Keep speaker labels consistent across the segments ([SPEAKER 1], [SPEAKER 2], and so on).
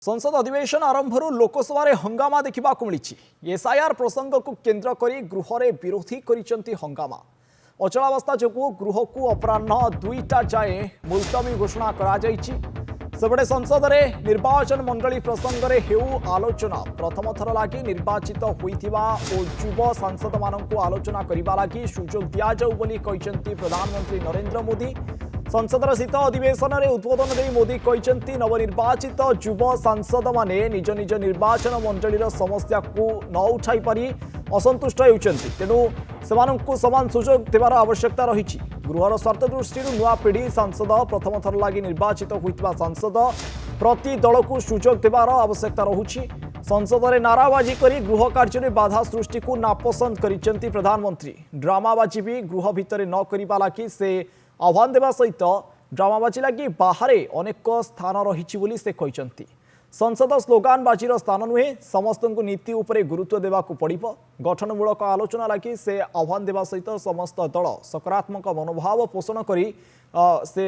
[SPEAKER 1] संसद अधिवेशन आरंभ लोकसभा हंगामा देखा मिली। एसआईआर प्रसंग को केन्द्र कर गृह में विरोधी कर हंगामा। अचलावस्था जो गृह को अपराह 2टा जाए मुलतवी घोषणा करपटे संसद में निर्वाचन मंडली प्रसंग में हेउ आलोचना। प्रथम थर लगी निर्वाचित होइथिबा और युव सांसद मानक आलोचना करने लगी सुजोग दि जाऊ बोली कहते प्रधानमंत्री नरेंद्र मोदी। संसदर शीत अधिवेशन में उद्बोधन दे मोदी कहते नवनिर्वाचित युव सांसद माने निज निज निर्वाचन मंडलीर समस्या को न उठाई पारि असंतुष्ट होती, तेणु से समान सुजोग देवार आवश्यकता रही। गृहर स्वार्थ दृष्टि नुआ पीढ़ी सांसद प्रथम थर लगी निर्वाचित होइतिबा सांसद प्रति दल को सुजोग देवार आवश्यकता रहुछि। संसद में नाराबाजी कर गृह कार्य में बाधा सृष्टि को नापसंद करिसेंति प्रधानमंत्री। ड्रामाबाजी भी गृह भितर न करिबा लागि से आह्वान देवा सहित ड्रामाबाजी लगी बाहर अनेक स्थान रही से कहते। संसद स्लोगानबाजीर स्थान नुहे, समस्त को नीति उपरे गुरुत्व देवाक पड़िबो। गठनमूलक आलोचना लगी से आह्वान देवा सहित समस्त दल सकारात्मक मनोभाव पोषण करी से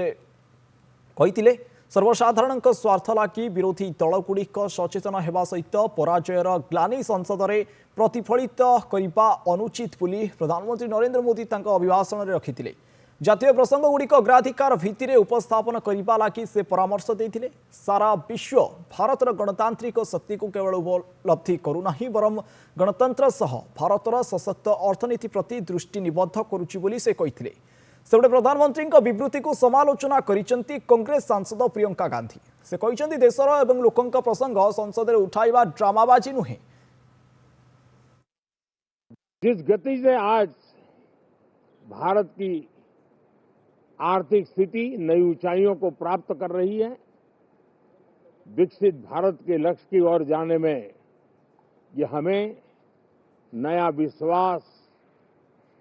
[SPEAKER 1] कहिथिले। सर्वसाधारण स्वार्थ लगी विरोधी दलगुड़िक सचेतन हेबा सहित पराजयर ग्लानि संसद में प्रतिफलित करने अनुचित बोली प्रधानमंत्री नरेंद्र मोदी तांको अभिभाषण में रखिथिले। जातीय प्रसंग गुड़िक अग्राधिकार भित्तिरे उपस्थापन करने लगी से परामर्श देते। सारा विश्व भारतर गणतांत्रिक शक्ति को केवल उपलब्धि करूना बरं गणतंत्र सह भारतर सशक्त अर्थनीति प्रति दृष्टि निबद्ध करुच्ची बोली से कहते। सेपटे प्रधानमंत्री विवृत्ति को समालोचना करिसेंति कांग्रेस सांसद प्रियंका गांधी। से कहते देशर एवं लोकंक प्रसंग संसद में उठाइबा ड्रामाबाजी नुहे।
[SPEAKER 2] जिस गति से आज भारत की आर्थिक स्थिति नई ऊंचाइयों को प्राप्त कर रही है, विकसित भारत के लक्ष्य की ओर जाने में ये हमें नया विश्वास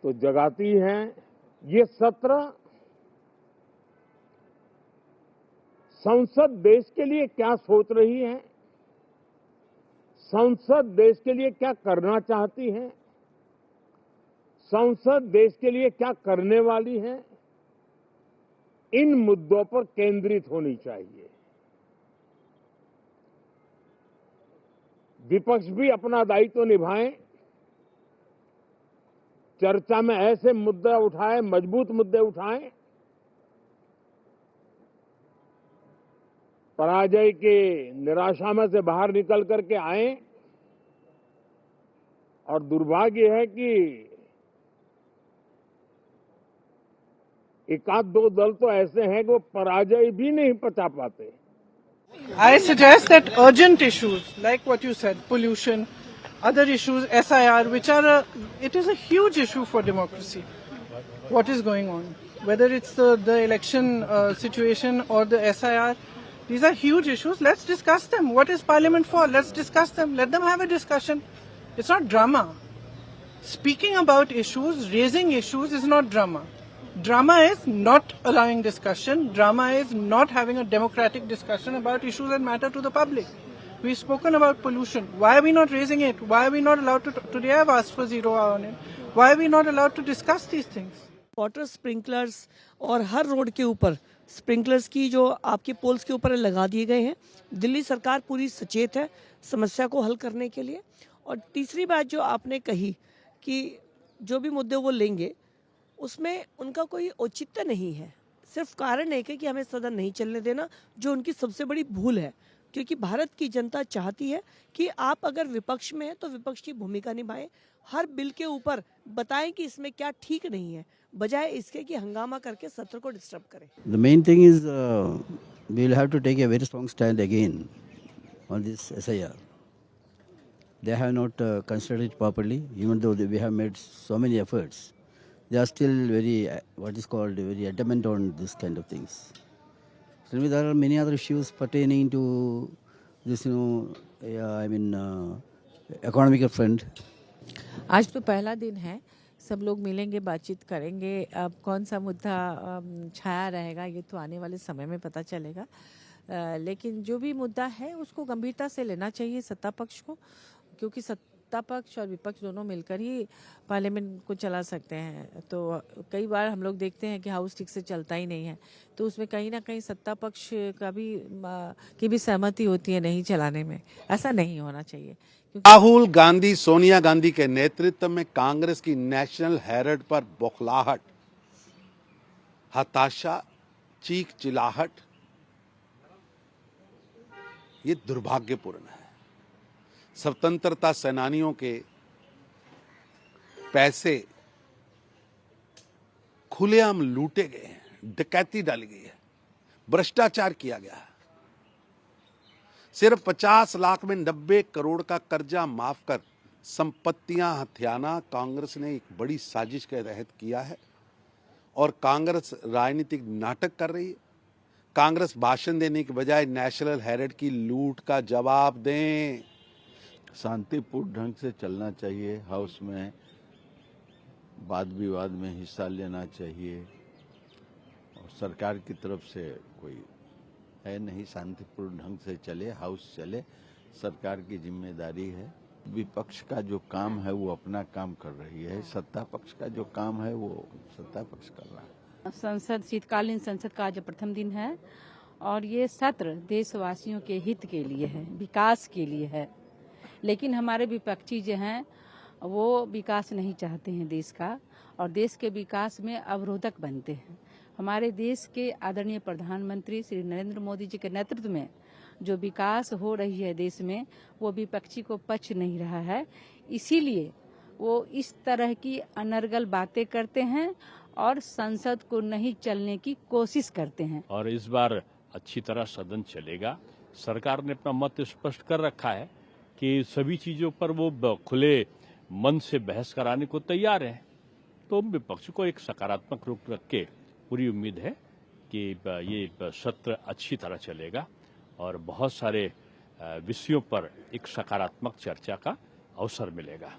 [SPEAKER 2] तो जगाती है। ये सत्र संसद देश के लिए क्या सोच रही है, संसद देश के लिए क्या करना चाहती है, संसद देश के लिए क्या करने वाली है, इन मुद्दों पर केंद्रित होनी चाहिए। विपक्ष भी अपना दायित्व निभाएं, चर्चा में ऐसे मुद्दे उठाएं, मजबूत मुद्दे उठाएं, पराजय के निराशा में से बाहर निकल करके आए। और दुर्भाग्य है कि एक आध दो दल तो ऐसे हैं कि वो पराजय भी नहीं पचा पाते।
[SPEAKER 3] I suggest that urgent issues like what you said, pollution, other issues, SIR, which are it is a huge issue for democracy. What is going on, whether it's the election situation or the SIR, these are huge issues. Let's discuss them. What is Parliament for? Let's discuss them. Let them have a discussion. It's not drama. Speaking about issues, raising issues is not drama. Drama is not allowing discussion. Drama is not having a democratic discussion about issues that matter to the public. We've spoken about pollution. Why are we not raising it? Why are we not allowed to? Today I've asked for 0 hour on it. Why are we not allowed to discuss these things?
[SPEAKER 4] Water sprinklers और हर road के ऊपर sprinklers की जो आपके poles के ऊपर लगा दिए गए हैं। दिल्ली सरकार पूरी सचेत है समस्या को हल करने के लिए। और तीसरी बात जो आपने कही कि जो भी मुद्दे वो लेंगे उसमें उनका कोई औचित्य नहीं है, सिर्फ कारण एक है कि हमें सदन नहीं चलने देना, जो उनकी सबसे बड़ी भूल है। क्योंकि भारत की जनता चाहती है कि आप अगर विपक्ष में हैं तो विपक्ष की भूमिका निभाएं, हर बिल के ऊपर बताएं कि इसमें क्या ठीक नहीं है, बजाय इसके कि हंगामा करके सत्र को डिस्टर्ब करें।
[SPEAKER 5] The main thing is we will have to take a very strong stand again on this SIR. They have not considered it properly, even though we have made so many efforts. They are still very, what is called, very adamant on this kind of things. So there are many other issues pertaining to this, economic front.
[SPEAKER 6] आज तो पहला दिन है, सब लोग मिलेंगे, बातचीत करेंगे। अब कौन सा मुद्दा छाया रहेगा ये तो आने वाले समय में पता चलेगा। लेकिन जो भी मुद्दा है उसको गंभीरता से लेना चाहिए सत्ता पक्ष को, क्योंकि सत्ता पक्ष और विपक्ष दोनों मिलकर ही पार्लियामेंट को चला सकते हैं। तो कई बार हम लोग देखते हैं कि हाउस ठीक से चलता ही नहीं है, तो उसमें कहीं ना कहीं सत्ता पक्ष की भी सहमति होती है नहीं चलाने में। ऐसा नहीं होना चाहिए।
[SPEAKER 7] राहुल गांधी सोनिया गांधी के नेतृत्व में कांग्रेस की नेशनल हेराल्ड पर बौखलाहट, हताशा, चीख चिल्लाहट, ये दुर्भाग्यपूर्ण है। स्वतंत्रता सेनानियों के पैसे खुलेआम लूटे गए हैं, डकैती डाली गई है, भ्रष्टाचार किया गया है। सिर्फ 50 लाख में 90 करोड़ का कर्जा माफ कर संपत्तियां हथियाना कांग्रेस ने एक बड़ी साजिश के तहत किया है और कांग्रेस राजनीतिक नाटक कर रही है। कांग्रेस भाषण देने के बजाय नेशनल हेराल्ड की लूट का जवाब दें।
[SPEAKER 8] शांतिपूर्ण ढंग से चलना चाहिए। हाउस में वाद विवाद में हिस्सा लेना चाहिए और सरकार की तरफ से कोई है नहीं, शांतिपूर्ण ढंग से चले, हाउस चले, सरकार की जिम्मेदारी है। विपक्ष का जो काम है वो अपना काम कर रही है, सत्ता पक्ष का जो काम है वो सत्ता पक्ष कर रहा है।
[SPEAKER 9] संसद शीतकालीन संसद का आज प्रथम दिन है और ये सत्र देशवासियों के हित के लिए है, विकास के लिए है। लेकिन हमारे विपक्षी जो हैं वो विकास नहीं चाहते हैं देश का, और देश के विकास में अवरोधक बनते हैं। हमारे देश के आदरणीय प्रधानमंत्री श्री नरेंद्र मोदी जी के नेतृत्व में जो विकास हो रही है देश में, वो विपक्षी को पच नहीं रहा है। इसीलिए वो इस तरह की अनर्गल बातें करते हैं और संसद को नहीं चलने की कोशिश करते हैं।
[SPEAKER 10] और इस बार अच्छी तरह सदन चलेगा। सरकार ने अपना मत स्पष्ट कर रखा है कि सभी चीजों पर वो खुले मन से बहस कराने को तैयार है। तो विपक्ष को एक सकारात्मक रुख रख के पूरी उम्मीद है कि ये सत्र अच्छी तरह चलेगा और बहुत सारे विषयों पर एक सकारात्मक चर्चा का अवसर मिलेगा।